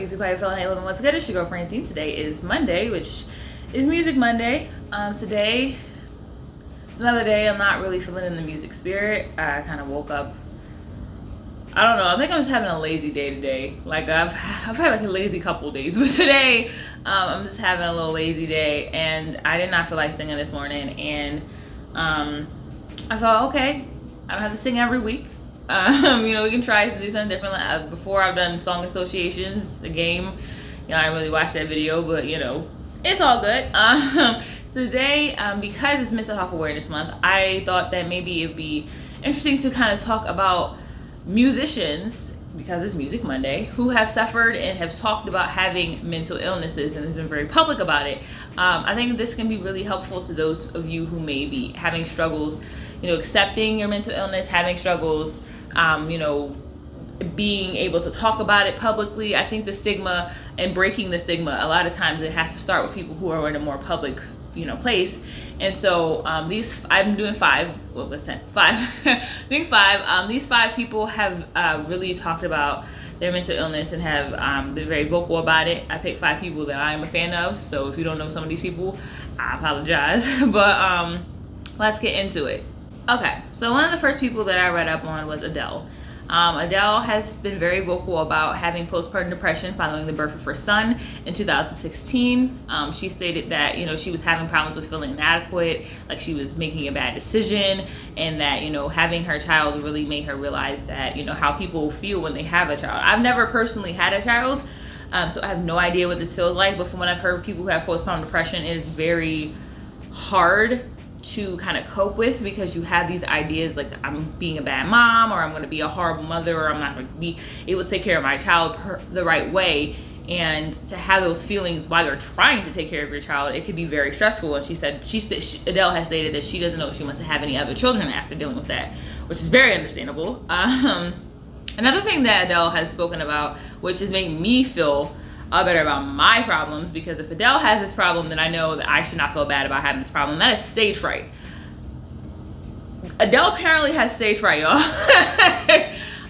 music why you feeling, hey, living what's good. It's your girl Francine. Today is Monday, which is Music Monday. Today it's another day I'm not really feeling in the music spirit. I kind of woke up, I don't know, I think I'm just having a lazy day today. Like I've had like a lazy couple days, but today I'm just having a little lazy day, and I did not feel like singing this morning, and I thought, okay, I don't have to sing every week. We can try to do something different. Before I've done song associations, the game. I didn't really watch that video, but it's all good. Today, because it's Mental Health Awareness Month, I thought that maybe it'd be interesting to kind of talk about musicians, because it's Music Monday, who have suffered and have talked about having mental illnesses and has been very public about it. I think this can be really helpful to those of you who may be having struggles, accepting your mental illness, having struggles, being able to talk about it publicly. I think the stigma and breaking the stigma, a lot of times it has to start with people who are in a more public place. And so I'm doing 5. What was 10? 5. Doing 5. These 5 people have really talked about their mental illness and have been very vocal about it. I picked 5 people that I am a fan of. So if you don't know some of these people, I apologize. But let's get into it. Okay, so one of the first people that I read up on was Adele. Adele has been very vocal about having postpartum depression following the birth of her son in 2016. She stated that, she was having problems with feeling inadequate, like she was making a bad decision, and that, having her child really made her realize that, how people feel when they have a child. I've never personally had a child, so I have no idea what this feels like, but from what I've heard, people who have postpartum depression, it is very hard to kind of cope with, because you have these ideas like I'm being a bad mom, or I'm going to be a horrible mother, or I'm not going to be able to take care of my child the right way. And to have those feelings while you're trying to take care of your child, it could be very stressful. And Adele has stated that she doesn't know if she wants to have any other children after dealing with that, which is very understandable. Another thing that Adele has spoken about, which has made me feel better about my problems, because if Adele has this problem, then I know that I should not feel bad about having this problem. That is stage fright. Adele apparently has stage fright, y'all.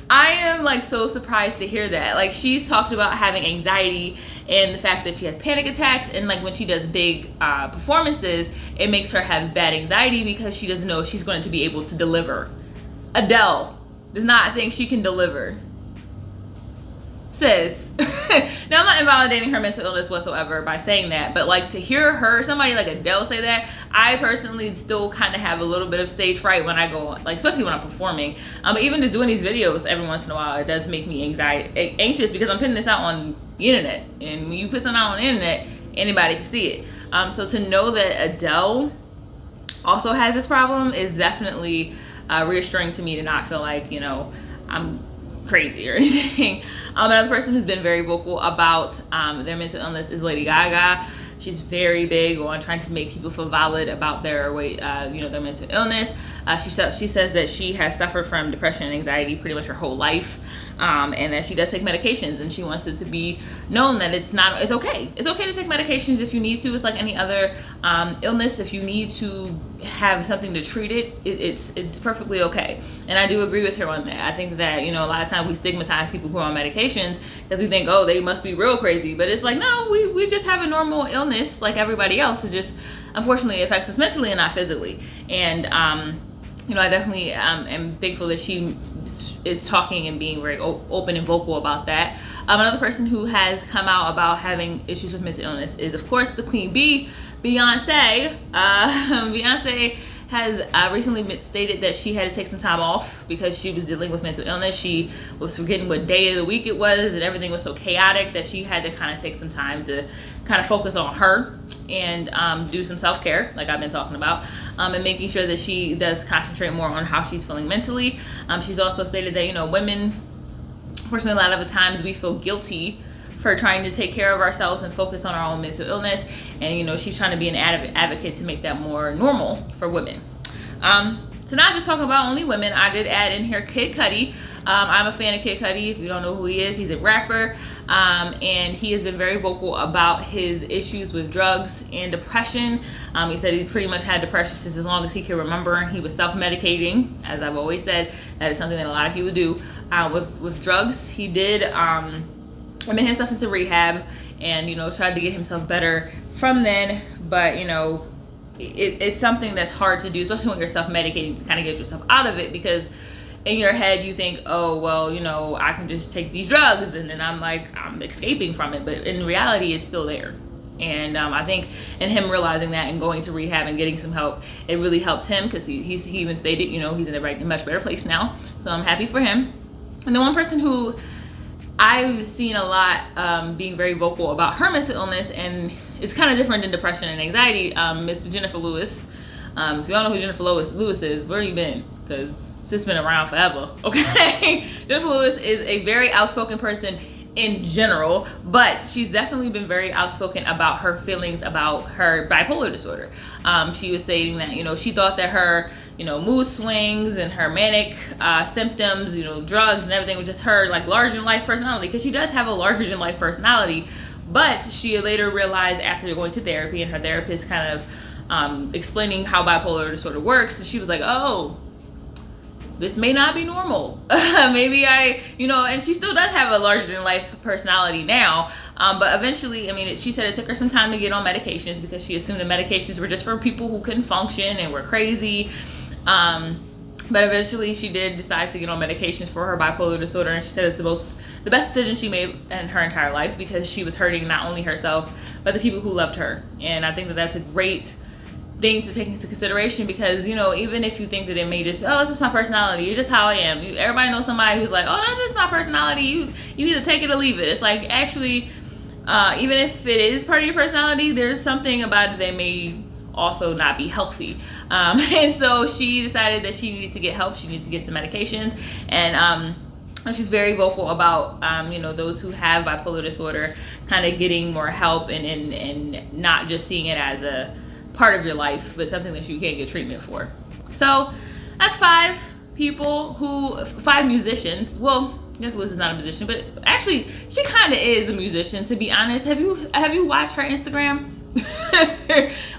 I am so surprised to hear that. Like, she's talked about having anxiety and the fact that she has panic attacks, and when she does big performances, it makes her have bad anxiety because she doesn't know if she's going to be able to deliver. Adele does not think she can deliver. Sis. Now, I'm not invalidating her mental illness whatsoever by saying that, but to hear somebody like Adele say that, I personally still kind of have a little bit of stage fright when I go, especially when I'm performing. But even just doing these videos every once in a while, it does make me anxious, because I'm putting this out on the internet, and when you put something out on the internet, anybody can see it. So to know that Adele also has this problem is definitely reassuring to me, to not feel like I'm crazy or anything. Another person who's been very vocal about their mental illness is Lady Gaga. She's very big on trying to make people feel valid about their their mental illness. She says that she has suffered from depression and anxiety pretty much her whole life, and that she does take medications, and she wants it to be known that it's okay. It's okay to take medications if you need to. It's like any other illness. If you need to have something to treat it, it's perfectly okay. And I do agree with her on that. I think that a lot of times we stigmatize people who are on medications because we think, oh, they must be real crazy. But it's no, we just have a normal illness like everybody else. It just unfortunately affects us mentally and not physically. And I definitely am thankful that she is talking and being very open and vocal about that. Another person who has come out about having issues with mental illness is, of course, the Queen Bee, Beyonce. Beyonce has recently stated that she had to take some time off because she was dealing with mental illness. She was forgetting what day of the week it was, and everything was so chaotic that she had to kind of take some time to kind of focus on her and do some self-care, like I've been talking about, and making sure that she does concentrate more on how she's feeling mentally. She's also stated that, women, unfortunately, a lot of the times we feel guilty for trying to take care of ourselves and focus on our own mental illness. And, she's trying to be an advocate to make that more normal for women. So not just talking about only women, I did add in here Kid Cudi. I'm a fan of Kid Cudi. If you don't know who he is, he's a rapper. And he has been very vocal about his issues with drugs and depression. He said he pretty much had depression since as long as he can remember. He was self-medicating. As I've always said, that is something that a lot of people do with drugs. He did admit himself into rehab and, you know, tried to get himself better from then. But, you know, it's something that's hard to do, especially when you're self-medicating, to kind of get yourself out of it, because in your head you think, oh, well, you know, I can just take these drugs and then I'm escaping from it. But in reality, it's still there. And I think in him realizing that and going to rehab and getting some help, it really helps him, because he even stated, you know, he's in a much better place now. So I'm happy for him. And the one person who I've seen a lot being very vocal about her mental illness, and it's kind of different than depression and anxiety, Miss Jenifer Lewis. If you don't know who Jenifer Lewis is, where you been? Because sis been around forever, okay? Jenifer Lewis is a very outspoken person in general, but she's definitely been very outspoken about her feelings about her bipolar disorder. She was saying that, you know, she thought that her, you know, mood swings and her manic symptoms, you know, drugs and everything was just her like larger than life personality, because she does have a larger than life personality. But she later realized, after going to therapy and her therapist kind of explaining how bipolar disorder works, she was like, oh, this may not be normal. Maybe you know, and she still does have a larger than life personality now. But eventually, I mean, she said it took her some time to get on medications, because she assumed the medications were just for people who couldn't function and were crazy. But eventually she did decide to get on medications for her bipolar disorder. And she said it's the best decision she made in her entire life, because she was hurting not only herself, but the people who loved her. And I think that that's a great thing to take into consideration, because, you know, even if you think that it may just, oh, it's just my personality, you're just how I am. Everybody knows somebody who's like, oh, that's just my personality. You either take it or leave it. It's like, actually, even if it is part of your personality, there's something about it that may also not be healthy. And so she decided that she needed to get help. She needed to get some medications. And she's very vocal about, you know, those who have bipolar disorder kind of getting more help and not just seeing it as a part of your life, but something that you can't get treatment for. So that's 5 musicians. Well, Jenifer Lewis is not a musician, but actually she kind of is a musician, to be honest. Have you watched her Instagram?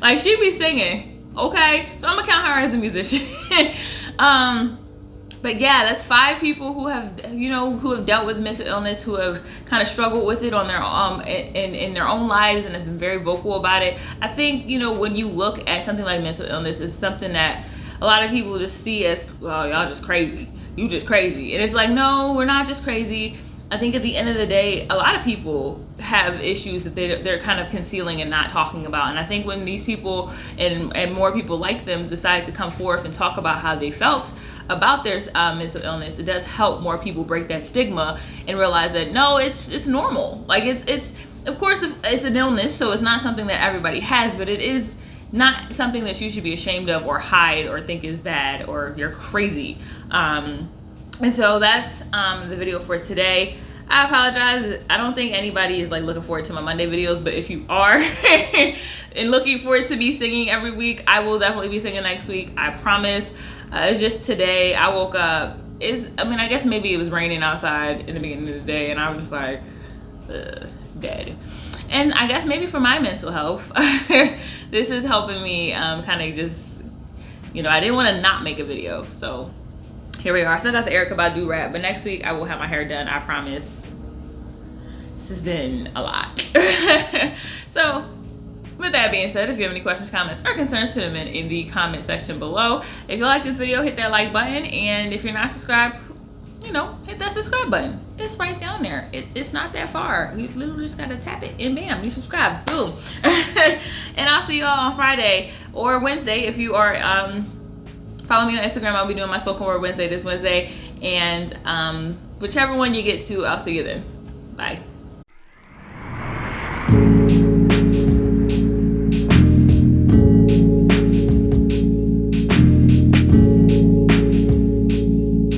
Like, she be singing, okay? So I'm gonna count her as a musician. But yeah, that's 5 people who have, you know, who have dealt with mental illness, who have kind of struggled with it on their in their own lives, and have been very vocal about it. I think, you know, when you look at something like mental illness, it's something that a lot of people just see as, well, y'all just crazy. You just crazy. And it's like, no, we're not just crazy. I think at the end of the day, a lot of people have issues that they're kind of concealing and not talking about. And I think when these people and more people like them decide to come forth and talk about how they felt about their mental illness, it does help more people break that stigma and realize that, no, it's normal. Like, it's of course it's an illness, so it's not something that everybody has, but it is not something that you should be ashamed of or hide or think is bad or you're crazy. And so that's the video for today. I apologize. I don't think anybody is like looking forward to my Monday videos, but if you are and looking forward to me singing every week, I will definitely be singing next week. I promise. It's just today I woke up. I guess maybe it was raining outside in the beginning of the day, and I was just like, dead. And I guess maybe for my mental health, this is helping me kind of just, you know, I didn't want to not make a video, so here we are. I still got the Erykah Badu wrap, but next week I will have my hair done, I promise. This has been a lot. So with that being said, if you have any questions, comments, or concerns, put them in the comment section below. If you like this video, hit that like button, and if you're not subscribed, you know, hit that subscribe button. It's right down there. It's not that far. You literally just gotta tap it and bam, you subscribe. Boom. And I'll see you all on Friday or Wednesday. If you are follow me on Instagram, I'll be doing my spoken word Wednesday this Wednesday, and whichever one you get to, I'll see you then. Bye.